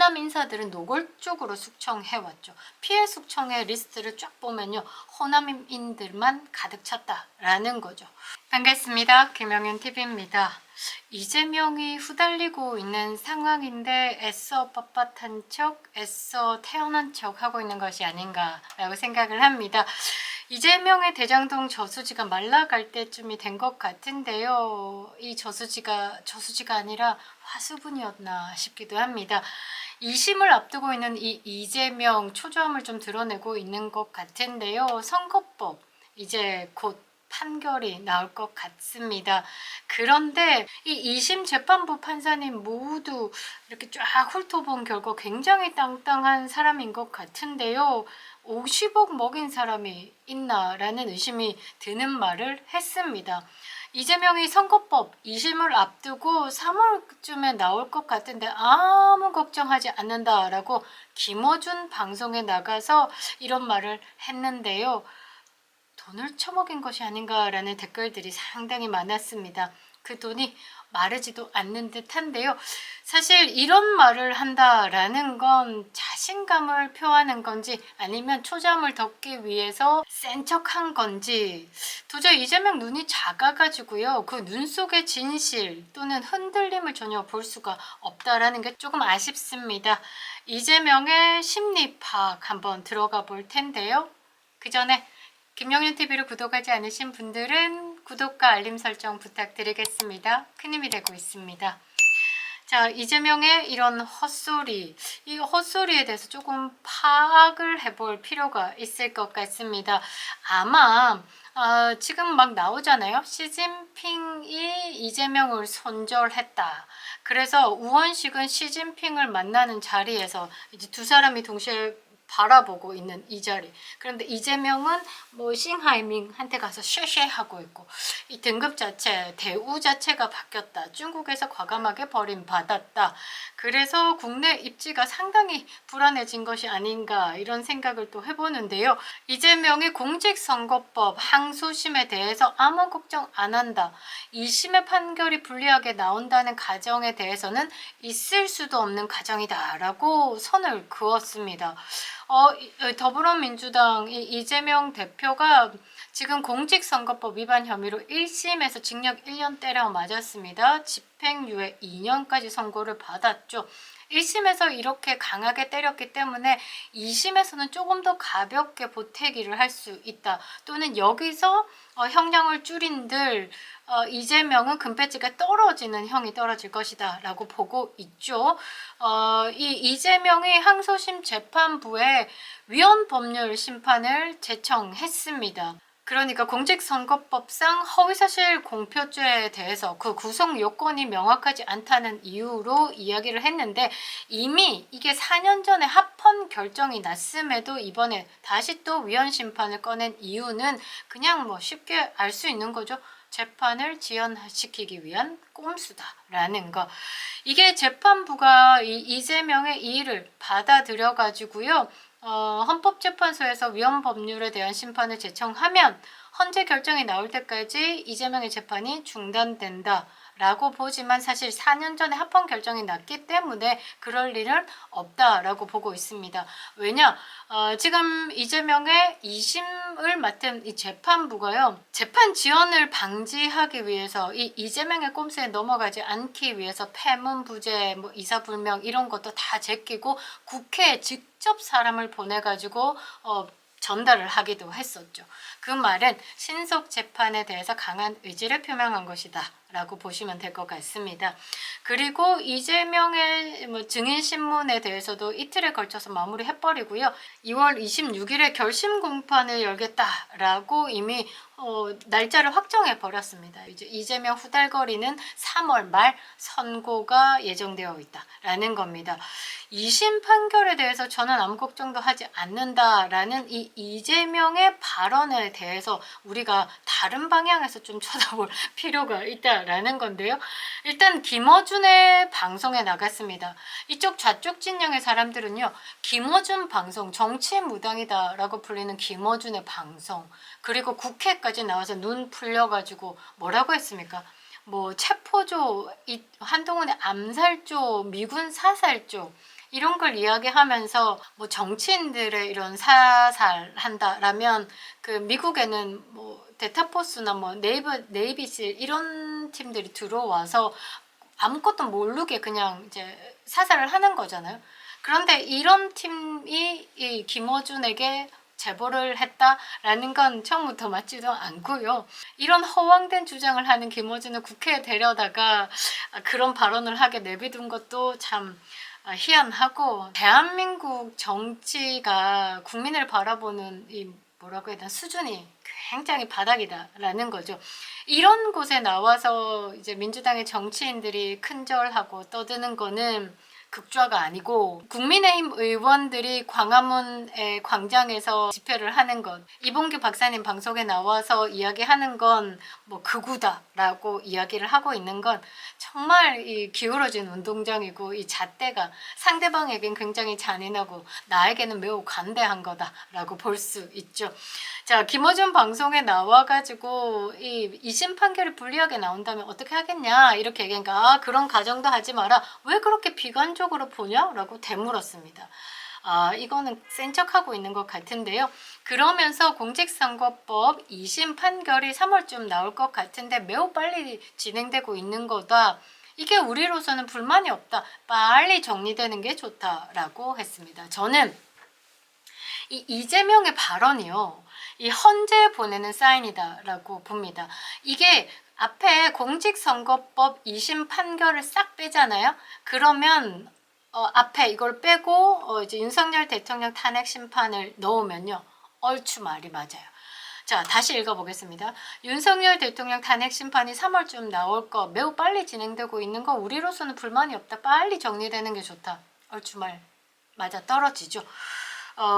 호남 인사들은 노골적으로 숙청해왔죠. 피해 숙청의 리스트를 쫙 보면요, 호남인들만 가득 찼다라는 거죠. 반갑습니다. 김영윤TV입니다. 이재명이 후달리고 있는 상황인데 애써 빳빳한 척, 애써 태어난 척 하고 있는 것이 아닌가라고 생각을 합니다. 이재명의 대장동 저수지가 말라갈 때쯤이 된 것 같은데요. 이 저수지가 아니라 화수분이었나 싶기도 합니다. 2심을 앞두고 있는 이 이재명 초조함을 좀 드러내고 있는 것 같은데요. 선거법 이제 곧 판결이 나올 것 같습니다. 그런데 이 2심 재판부 판사님 모두 이렇게 쫙 훑어본 결과 굉장히 땅땅한 사람인 것 같은데요. 50억 먹인 사람이 있나라는 의심이 드는 말을 했습니다. 이재명이 선거법 2심을 앞두고 3월쯤에 나올 것 같은데 아무 걱정하지 않는다라고 김어준 방송에 나가서 이런 말을 했는데요. 돈을 처먹인 것이 아닌가라는 댓글들이 상당히 많았습니다. 그 돈이 마르지도 않는 듯한데요. 사실 이런 말을 한다라는 건 자신감을 표하는 건지 아니면 초점을 덮기 위해서 센 척한 건지 도저히 이재명 눈이 작아가지고요. 그 눈 속의 진실 또는 흔들림을 전혀 볼 수가 없다라는 게 조금 아쉽습니다. 이재명의 심리 파악 한번 들어가 볼 텐데요. 그 전에 김영윤TV를 구독하지 않으신 분들은 구독과 알림 설정 부탁드리겠습니다. 큰 힘이 되고 있습니다. 자, 이재명의 이런 헛소리, 이 헛소리에 대해서 조금 파악을 해볼 필요가 있을 것 같습니다. 아마 지금 막 나오잖아요. 시진핑이 이재명을 손절했다. 그래서 우원식은 시진핑을 만나는 자리에서 이제 두 사람이 동시에 바라보고 있는 이 자리. 그런데 이재명은 뭐 싱하이밍한테 가서 쉐쉐 하고 있고, 이 등급 자체, 대우 자체가 바뀌었다. 중국에서 과감하게 버림받았다. 그래서 국내 입지가 상당히 불안해진 것이 아닌가 이런 생각을 또 해보는데요. 이재명이 공직선거법 항소심에 대해서 아무 걱정 안 한다. 2심의 판결이 불리하게 나온다는 가정에 대해서는 있을 수도 없는 가정이다라고 선을 그었습니다. 더불어민주당 이재명 대표가 지금 공직선거법 위반 혐의로 1심에서 징역 1년 때려 맞았습니다. 집행유예 2년까지 선고를 받았죠. 1심에서 이렇게 강하게 때렸기 때문에 2심에서는 조금 더 가볍게 보태기를 할 수 있다. 또는 여기서 형량을 줄인들 이재명은 금배지가 떨어지는 형이 떨어질 것이다 라고 보고 있죠. 이 이재명이 항소심 재판부에 위헌법률 심판을 제청했습니다. 그러니까 공직선거법상 허위사실 공표죄에 대해서 그 구성 요건이 명확하지 않다는 이유로 이야기를 했는데 이미 이게 4년 전에 합헌 결정이 났음에도 이번에 다시 또 위헌 심판을 꺼낸 이유는 그냥 뭐 쉽게 알 수 있는 거죠. 재판을 지연시키기 위한 꼼수다라는 거. 이게 재판부가 이재명의 이 일을 받아들여 가지고요. 헌법재판소에서 위헌 법률에 대한 심판을 제청하면 헌재 결정이 나올 때까지 이재명의 재판이 중단된다. 라고 보지만 사실 4년 전에 합헌 결정이 났기 때문에 그럴 일은 없다라고 보고 있습니다. 왜냐? 지금 이재명의 2심을 맡은 이 재판부가요. 재판 지연을 방지하기 위해서 이 이재명의 꼼수에 넘어가지 않기 위해서 패문부재, 뭐 이사불명 이런 것도 다 제끼고 국회에 직접 사람을 보내가지고 전달을 하기도 했었죠. 그 말은 신속 재판에 대해서 강한 의지를 표명한 것이다 라고 보시면 될 것 같습니다. 그리고 이재명의 증인신문에 대해서도 이틀에 걸쳐서 마무리해버리고요. 2월 26일에 결심 공판을 열겠다라고 이미 날짜를 확정해 버렸습니다. 이제 이재명 후달거리는 3월 말 선고가 예정되어 있다라는 겁니다. 2심 판결에 대해서 저는 아무 걱정도 하지 않는다라는 이 이재명의 발언에 대해서 우리가 다른 방향에서 좀 쳐다볼 필요가 있다라는 건데요. 일단 김어준의 방송에 나갔습니다. 이쪽 좌쪽 진영의 사람들은요. 김어준 방송, 정치무당이다라고 불리는 김어준의 방송, 그리고 국회까지 나와서 눈 풀려가지고 뭐라고 했습니까? 뭐 체포조, 한동훈의 암살조, 미군 사살조 이런 걸 이야기하면서 뭐 정치인들의 이런 사살한다라면 그 미국에는 뭐 데타포스나 뭐 네이비실 이런 팀들이 들어와서 아무것도 모르게 그냥 이제 사살을 하는 거잖아요. 그런데 이런 팀이 이 김어준에게 제보를 했다라는 건 처음부터 맞지도 않고요. 이런 허황된 주장을 하는 김어준을 국회에 데려다가 그런 발언을 하게 내비둔 것도 참 희한하고, 대한민국 정치가 국민을 바라보는 이 뭐라고 해야 되나 수준이 굉장히 바닥이다라는 거죠. 이런 곳에 나와서 이제 민주당의 정치인들이 큰절하고 떠드는 거는 극좌가 아니고, 국민의힘 의원들이 광화문의 광장에서 집회를 하는 것, 이봉규 박사님 방송에 나와서 이야기하는 건 뭐 극우다라고 이야기를 하고 있는 건 정말 이 기울어진 운동장이고, 이 잣대가 상대방에겐 굉장히 잔인하고 나에게는 매우 관대한 거다라고 볼 수 있죠. 자, 김어준 방송에 나와가지고 이 2심 판결이 불리하게 나온다면 어떻게 하겠냐 이렇게 얘기하니까, 그런 가정도 하지 마라, 왜 그렇게 비관적으로 보냐 라고 되물었습니다. 이거는 센 척하고 있는 것 같은데요. 그러면서 공직선거법 2심 판결이 3월쯤 나올 것 같은데 매우 빨리 진행되고 있는 거다. 이게 우리로서는 불만이 없다. 빨리 정리되는 게 좋다라고 했습니다. 저는 이 이재명의 발언이요, 이 헌재 보내는 사인이다라고 봅니다. 이게 앞에 공직선거법 2심 판결을 싹 빼잖아요. 그러면 앞에 이걸 빼고 이제 윤석열 대통령 탄핵 심판을 넣으면요, 얼추 말이 맞아요. 자, 다시 읽어보겠습니다. 윤석열 대통령 탄핵 심판이 3월쯤 나올 거, 매우 빨리 진행되고 있는 거, 우리로서는 불만이 없다. 빨리 정리되는 게 좋다. 얼추 말 맞아 떨어지죠.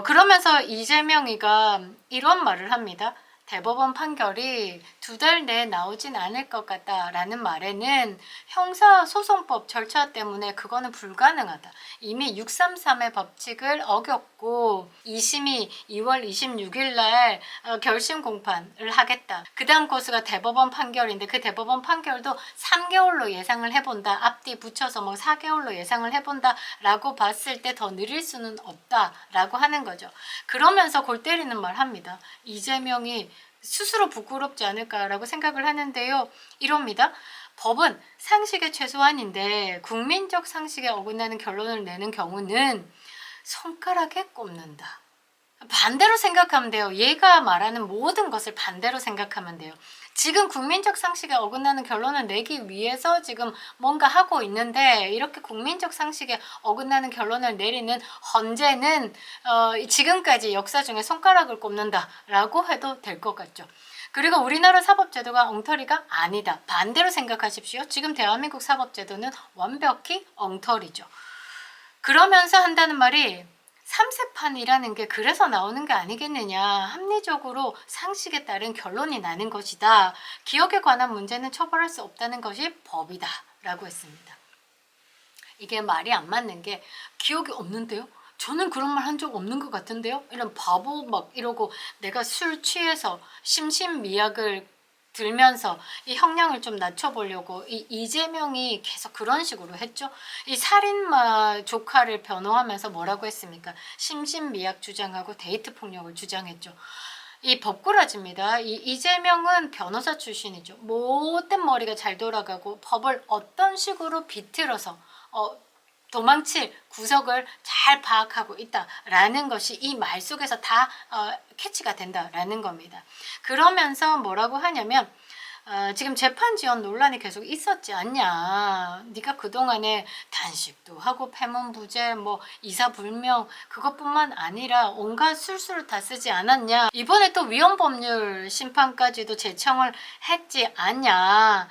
그러면서 이재명이가 이런 말을 합니다. 대법원 판결이 2달 내에 나오진 않을 것 같다라는 말에는 형사소송법 절차 때문에 그거는 불가능하다. 이미 633의 법칙을 어겼고 2심이 2월 26일 날 결심 공판을 하겠다. 그 다음 코스가 대법원 판결인데, 그 대법원 판결도 3개월로 예상을 해본다. 앞뒤 붙여서 뭐 4개월로 예상을 해본다 라고 봤을 때 더 느릴 수는 없다 라고 하는 거죠. 그러면서 골 때리는 말 합니다. 이재명이 스스로 부끄럽지 않을까라고 생각을 하는데요. 이럽니다. 법은 상식의 최소한인데 국민적 상식에 어긋나는 결론을 내는 경우는 손가락에 꼽는다. 반대로 생각하면 돼요. 얘가 말하는 모든 것을 반대로 생각하면 돼요. 지금 국민적 상식에 어긋나는 결론을 내기 위해서 지금 뭔가 하고 있는데, 이렇게 국민적 상식에 어긋나는 결론을 내리는 헌재는 지금까지 역사 중에 손가락을 꼽는다라고 해도 될 것 같죠. 그리고 우리나라 사법제도가 엉터리가 아니다. 반대로 생각하십시오. 지금 대한민국 사법제도는 완벽히 엉터리죠. 그러면서 한다는 말이, 3세판이라는 게 그래서 나오는 게 아니겠느냐. 합리적으로 상식에 따른 결론이 나는 것이다. 기억에 관한 문제는 처벌할 수 없다는 것이 법이다 라고 했습니다. 이게 말이 안 맞는 게, 기억이 없는데요? 저는 그런 말 한 적 없는 것 같은데요? 이런 바보 막 이러고, 내가 술 취해서 심신미약을 들면서 이 형량을 좀 낮춰보려고 이 이재명이 계속 그런 식으로 했죠. 이 살인마 조카를 변호하면서 뭐라고 했습니까? 심신미약 주장하고 데이트 폭력을 주장했죠. 이 법꾸라지입니다. 이 이재명은 변호사 출신이죠. 못된 머리가 잘 돌아가고 법을 어떤 식으로 비틀어서 도망칠 구석을 잘 파악하고 있다라는 것이 이 말 속에서 다 캐치가 된다라는 겁니다. 그러면서 뭐라고 하냐면, 지금 재판 지연 논란이 계속 있었지 않냐. 네가 그동안에 단식도 하고 패문부재 뭐 이사불명 그것뿐만 아니라 온갖 술수를 다 쓰지 않았냐. 이번에 또 위헌법률 심판까지도 제청을 했지 않냐.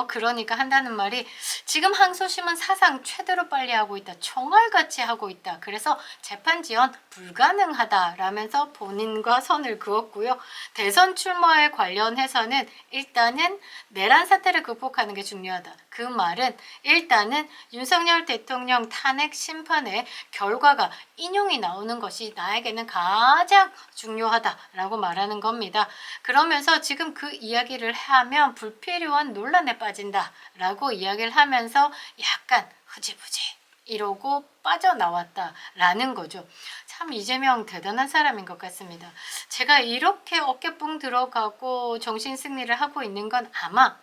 그러니까 한다는 말이, 지금 항소심은 사상 최대로 빨리 하고 있다. 총알같이 하고 있다. 그래서 재판 지연 불가능하다라면서 본인과 선을 그었고요. 대선 출마에 관련해서는 일단은 내란 사태를 극복하는 게 중요하다. 그 말은 일단은 윤석열 대통령 탄핵 심판의 결과가 인용이 나오는 것이 나에게는 가장 중요하다라고 말하는 겁니다. 그러면서 지금 그 이야기를 하면 불필요한 논란에 빠진다라고 이야기를 하면서 약간 흐지부지 이러고 빠져나왔다라는 거죠. 참 이재명 대단한 사람인 것 같습니다. 제가 이렇게 어깨 뽕 들어가고 정신승리를 하고 있는 건 아마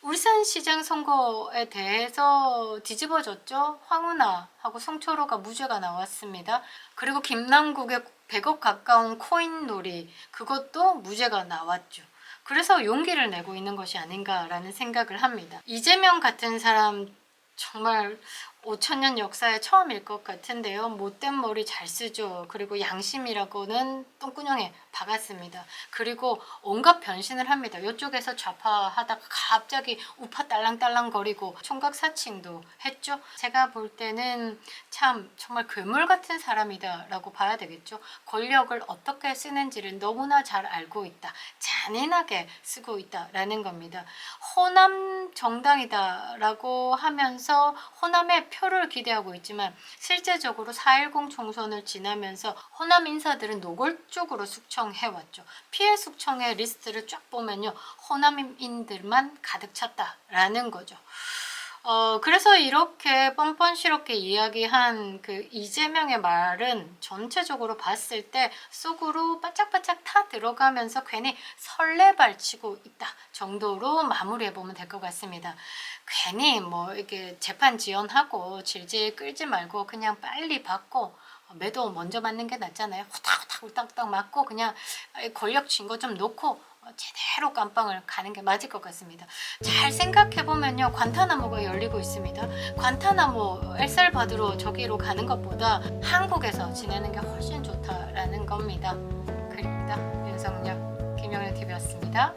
울산시장 선거에 대해서 뒤집어졌죠. 황운하하고 송철호가 무죄가 나왔습니다. 그리고 김남국의 100억 가까운 코인놀이, 그것도 무죄가 나왔죠. 그래서 용기를 내고 있는 것이 아닌가라는 생각을 합니다. 이재명 같은 사람 정말 5천년 역사에 처음일 것 같은데요. 못된 머리 잘 쓰죠. 그리고 양심이라고는 똥구녕에 박았습니다. 그리고 온갖 변신을 합니다. 이쪽에서 좌파하다가 갑자기 우파 딸랑딸랑 거리고 총각 사칭도 했죠. 제가 볼 때는 참 정말 괴물 같은 사람이다 라고 봐야 되겠죠. 권력을 어떻게 쓰는지를 너무나 잘 알고 있다. 잔인하게 쓰고 있다라는 겁니다. 호남 정당이다 라고 하면서 호남의 표를 기대하고 있지만 실제적으로 4.10 총선을 지나면서 호남 인사들은 노골적으로 숙청해왔죠. 피해 숙청의 리스트를 쫙 보면요, 호남인들만 가득 찼다라는 거죠. 그래서 이렇게 뻔뻔스럽게 이야기한 그 이재명의 말은 전체적으로 봤을 때 속으로 바짝바짝 타 들어가면서 괜히 설레발치고 있다 정도로 마무리해보면 될 것 같습니다. 괜히 뭐 이렇게 재판 지연하고 질질 끌지 말고 그냥 빨리 받고 매도 먼저 맞는 게 낫잖아요. 후딱후딱 후딱후딱 맞고 그냥 권력 쥔 거 좀 놓고 제대로 깜빵을 가는 게 맞을 것 같습니다. 잘 생각해보면요, 관타나모가 열리고 있습니다. 관타나모 엘살바도르 저기로 가는 것보다 한국에서 지내는 게 훨씬 좋다라는 겁니다. 그립니다. 윤석열, 김영현 TV였습니다.